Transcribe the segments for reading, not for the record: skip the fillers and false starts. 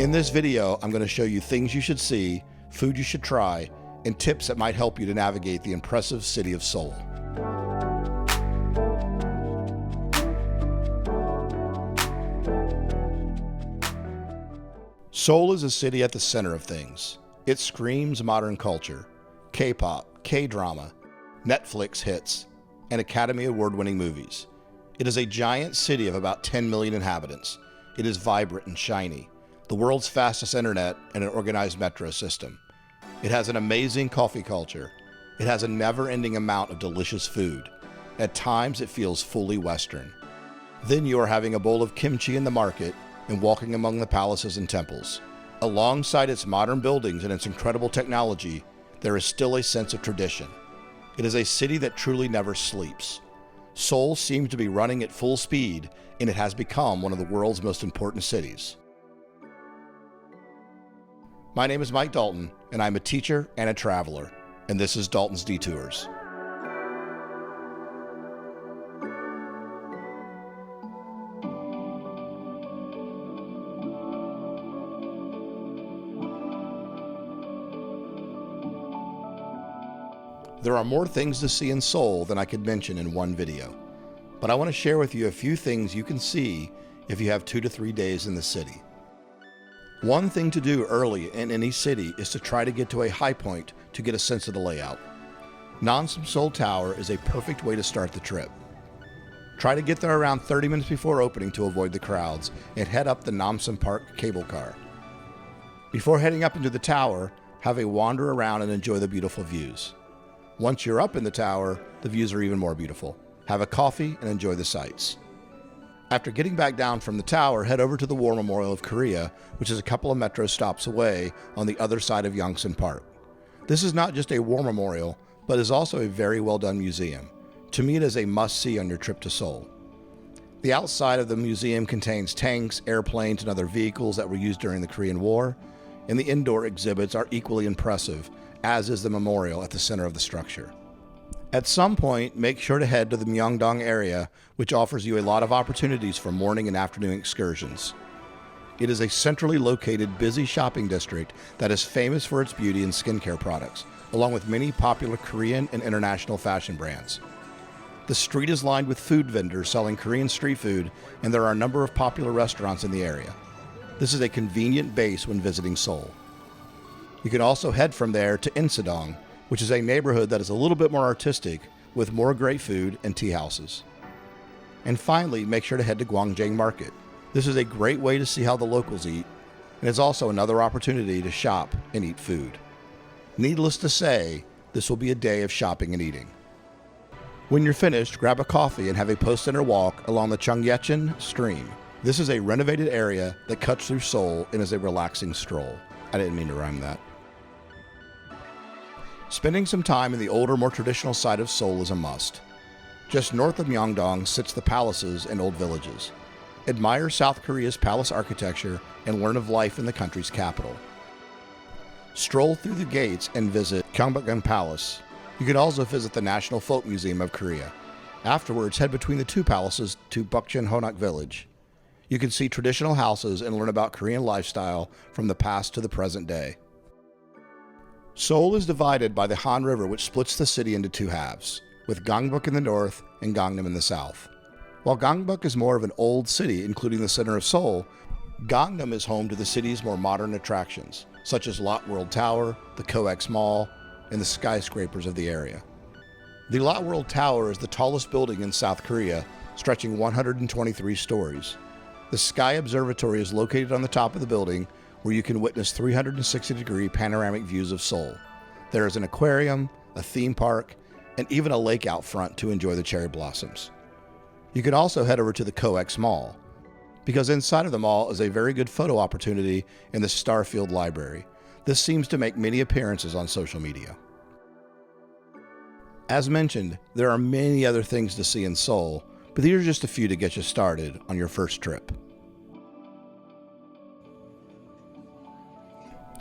In this video, I'm going to show you things you should see, food you should try, and tips that might help you to navigate the impressive city of Seoul. Seoul is a city at the center of things. It screams modern culture, K-pop, K-drama, Netflix hits, and Academy Award-winning movies. It is a giant city of about 10 million inhabitants. It is vibrant and shiny, the world's fastest internet, and an organized metro system. It has an amazing coffee culture. It has a never-ending amount of delicious food. At times, it feels fully Western. Then you are having a bowl of kimchi in the market and walking among the palaces and temples. Alongside its modern buildings and its incredible technology, there is still a sense of tradition. It is a city that truly never sleeps. Seoul seems to be running at full speed, and it has become one of the world's most important cities. My name is Mike Dalton, and I'm a teacher and a traveler, and this is Dalton's Detours. There are more things to see in Seoul than I could mention in one video, but I want to share with you a few things you can see if you have 2 to 3 days in the city. One thing to do early in any city is to try to get to a high point to get a sense of the layout. Namsan Seoul Tower is a perfect way to start the trip. Try to get there around 30 minutes before opening to avoid the crowds and head up the Namsan Park cable car. Before heading up into the tower, have a wander around and enjoy the beautiful views. Once you're up in the tower, the views are even more beautiful. Have a coffee and enjoy the sights. After getting back down from the tower, head over to the War Memorial of Korea, which is a couple of metro stops away on the other side of Yongsan Park. This is not just a war memorial, but is also a very well done museum. To me, it is a must-see on your trip to Seoul. The outside of the museum contains tanks, airplanes, and other vehicles that were used during the Korean War, and the indoor exhibits are equally impressive, as is the memorial at the center of the structure. At some point, make sure to head to the Myeongdong area, which offers you a lot of opportunities for morning and afternoon excursions. It is a centrally located, busy shopping district that is famous for its beauty and skincare products, along with many popular Korean and international fashion brands. The street is lined with food vendors selling Korean street food, and there are a number of popular restaurants in the area. This is a convenient base when visiting Seoul. You can also head from there to Insadong, which is a neighborhood that is a little bit more artistic with more great food and tea houses. And finally, make sure to head to Gwangjang Market. This is a great way to see how the locals eat, and it's also another opportunity to shop and eat food. Needless to say, this will be a day of shopping and eating. When you're finished, grab a coffee and have a post-dinner walk along the Cheonggyecheon stream. This is a renovated area that cuts through Seoul and is a relaxing stroll. I didn't mean to rhyme that. Spending some time in the older, more traditional side of Seoul is a must. Just north of Myeongdong sits the palaces and old villages. Admire South Korea's palace architecture and learn of life in the country's capital. Stroll through the gates and visit Gyeongbokgung Palace. You can also visit the National Folk Museum of Korea. Afterwards, head between the two palaces to Bukchon Honak Village. You can see traditional houses and learn about Korean lifestyle from the past to the present day. Seoul is divided by the Han River, which splits the city into two halves, with Gangbuk in the north and Gangnam in the south. While Gangbuk is more of an old city, including the center of Seoul, Gangnam is home to the city's more modern attractions, such as Lot World Tower, the COEX Mall, and the skyscrapers of the area. The Lot World Tower is the tallest building in South Korea, stretching 123 stories. The Sky Observatory is located on the top of the building, where you can witness 360-degree panoramic views of Seoul. There is an aquarium, a theme park, and even a lake out front to enjoy the cherry blossoms. You can also head over to the COEX Mall, because inside of the mall is a very good photo opportunity in the Starfield Library. This seems to make many appearances on social media. As mentioned, there are many other things to see in Seoul, but these are just a few to get you started on your first trip.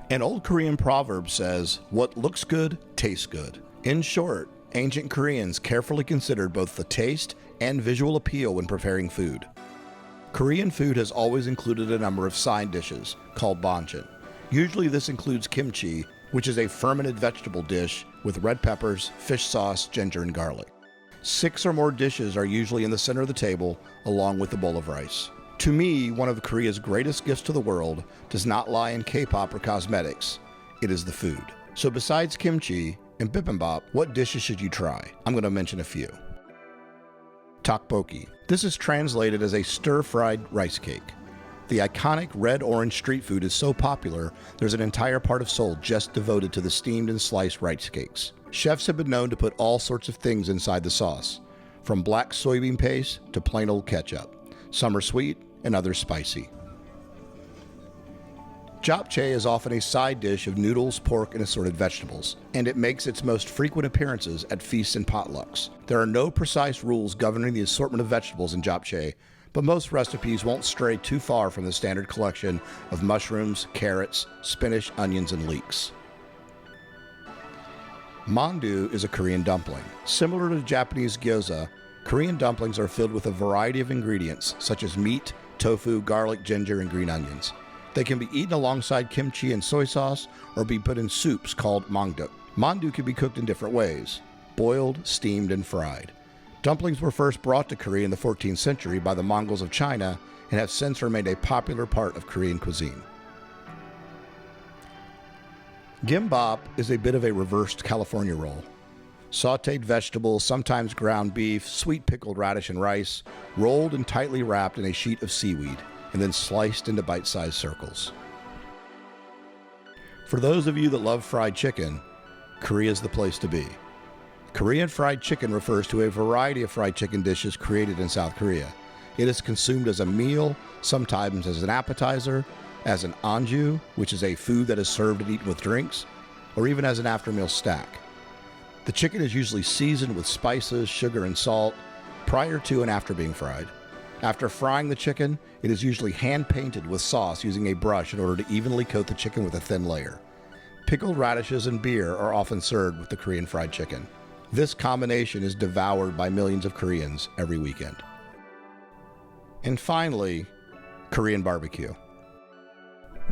An old Korean proverb says, "What looks good, tastes good." In short, ancient Koreans carefully considered both the taste and visual appeal when preparing food. Korean food has always included a number of side dishes called banchan. Usually this includes kimchi, which is a fermented vegetable dish with red peppers, fish sauce, ginger, and garlic. 6 or more dishes are usually in the center of the table, along with a bowl of rice. To me, one of Korea's greatest gifts to the world does not lie in K-pop or cosmetics. It is the food. So besides kimchi and bibimbap, what dishes should you try? I'm going to mention a few. Tteokbokki. This is translated as a stir-fried rice cake. The iconic red-orange street food is so popular, there's an entire part of Seoul just devoted to the steamed and sliced rice cakes. Chefs have been known to put all sorts of things inside the sauce, from black soybean paste to plain old ketchup. Some are sweet and others spicy. Japchae is often a side dish of noodles, pork, and assorted vegetables, and it makes its most frequent appearances at feasts and potlucks. There are no precise rules governing the assortment of vegetables in japchae, but most recipes won't stray too far from the standard collection of mushrooms, carrots, spinach, onions, and leeks. Mandu is a Korean dumpling. Similar to Japanese gyoza, Korean dumplings are filled with a variety of ingredients such as meat, tofu, garlic, ginger, and green onions. They can be eaten alongside kimchi and soy sauce or be put in soups called mangduk. Mandu can be cooked in different ways: boiled, steamed, and fried. Dumplings were first brought to Korea in the 14th century by the Mongols of China and have since remained a popular part of Korean cuisine. Gimbap is a bit of a reversed California roll. Sautéed vegetables, sometimes ground beef, sweet pickled radish and rice, rolled and tightly wrapped in a sheet of seaweed, and then sliced into bite-sized circles. For those of you that love fried chicken, Korea is the place to be. Korean fried chicken refers to a variety of fried chicken dishes created in South Korea. It is consumed as a meal, sometimes as an appetizer, as an anju, which is a food that is served and eaten with drinks, or even as an after-meal snack. The chicken is usually seasoned with spices, sugar, and salt prior to and after being fried. After frying the chicken, it is usually hand-painted with sauce using a brush in order to evenly coat the chicken with a thin layer. Pickled radishes and beer are often served with the Korean fried chicken. This combination is devoured by millions of Koreans every weekend. And finally, Korean barbecue.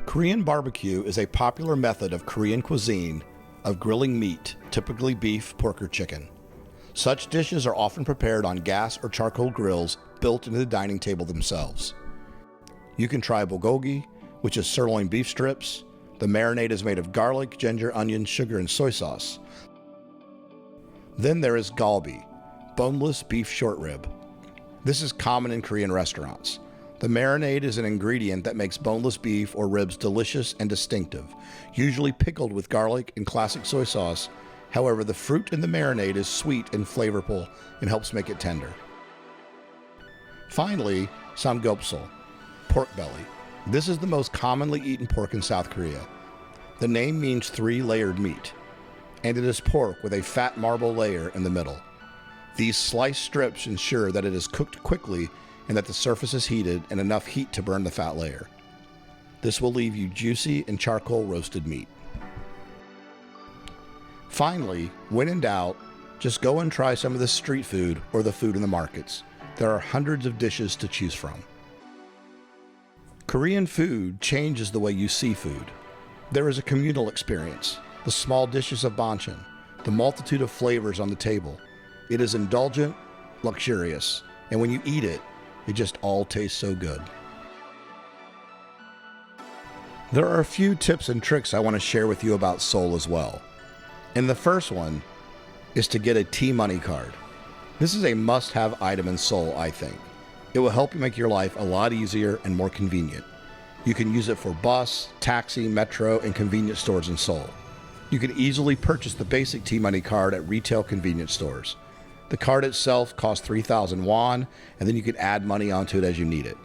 Korean barbecue is a popular method of Korean cuisine of grilling meat, typically beef, pork, or chicken. Such dishes are often prepared on gas or charcoal grills built into the dining table themselves. You can try bulgogi, which is sirloin beef strips. The marinade is made of garlic, ginger, onion, sugar, and soy sauce. Then there is galbi, boneless beef short rib. This is common in Korean restaurants. The marinade is an ingredient that makes boneless beef or ribs delicious and distinctive, usually pickled with garlic and classic soy sauce. However, the fruit in the marinade is sweet and flavorful and helps make it tender. Finally, samgyeopsal, pork belly. This is the most commonly eaten pork in South Korea. The name means 3-layered meat, and it is pork with a fat marble layer in the middle. These sliced strips ensure that it is cooked quickly and that the surface is heated and enough heat to burn the fat layer. This will leave you juicy and charcoal roasted meat. Finally, when in doubt, just go and try some of the street food or the food in the markets. There are hundreds of dishes to choose from. Korean food changes the way you see food. There is a communal experience, the small dishes of banchan, the multitude of flavors on the table. It is indulgent, luxurious, and when you eat it, it just all tastes so good. There are a few tips and tricks I want to share with you about Seoul as well. And the first one is to get a T-Money card. This is a must-have item in Seoul, I think. It will help you make your life a lot easier and more convenient. You can use it for bus, taxi, metro, and convenience stores in Seoul. You can easily purchase the basic T-Money card at retail convenience stores. The card itself costs 3,000 won, and then you can add money onto it as you need it.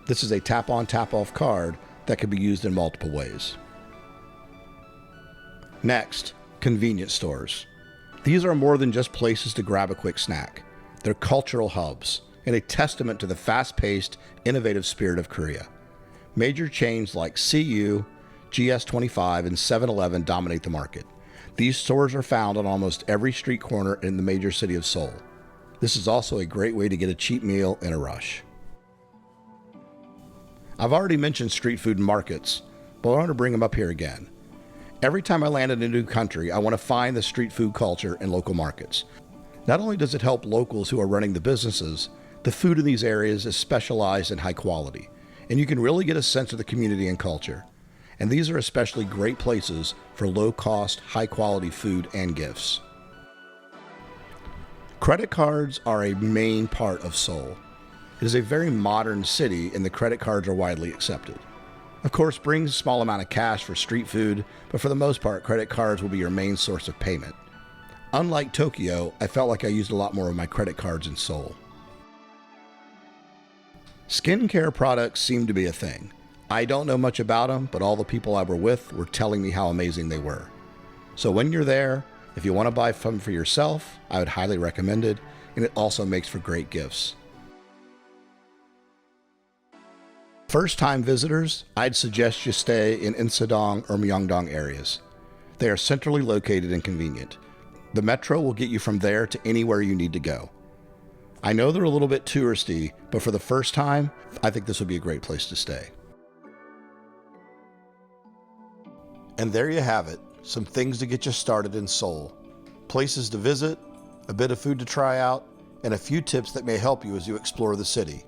This is a tap-on, tap-off card that can be used in multiple ways. Next, convenience stores. These are more than just places to grab a quick snack. They're cultural hubs and a testament to the fast-paced, innovative spirit of Korea. Major chains like CU, GS25, and 7-Eleven dominate the market. These stores are found on almost every street corner in the major city of Seoul. This is also a great way to get a cheap meal in a rush. I've already mentioned street food and markets, but I want to bring them up here again. Every time I land in a new country, I want to find the street food culture in local markets. Not only does it help locals who are running the businesses, the food in these areas is specialized and high quality, and you can really get a sense of the community and culture. And these are especially great places for low-cost, high-quality food and gifts. Credit cards are a main part of Seoul. It is a very modern city, and the credit cards are widely accepted. Of course, bring a small amount of cash for street food, but for the most part, credit cards will be your main source of payment. Unlike Tokyo, I felt like I used a lot more of my credit cards in Seoul. Skincare products seem to be a thing. I don't know much about them, but all the people I were with were telling me how amazing they were. So when you're there, if you want to buy some for yourself, I would highly recommend it, and it also makes for great gifts. First-time visitors, I'd suggest you stay in Insadong or Myeongdong areas. They are centrally located and convenient. The metro will get you from there to anywhere you need to go. I know they're a little bit touristy, but for the first time, I think this would be a great place to stay. And there you have it, some things to get you started in Seoul. Places to visit, a bit of food to try out, and a few tips that may help you as you explore the city.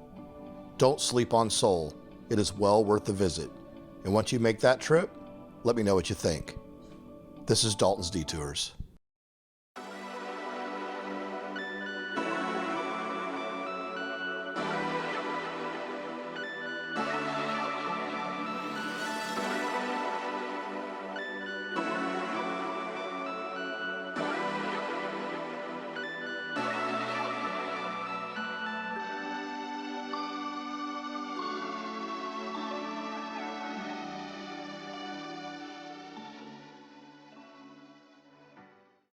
Don't sleep on Seoul. It is well worth the visit. And once you make that trip, let me know what you think. This is Dalton's Detours.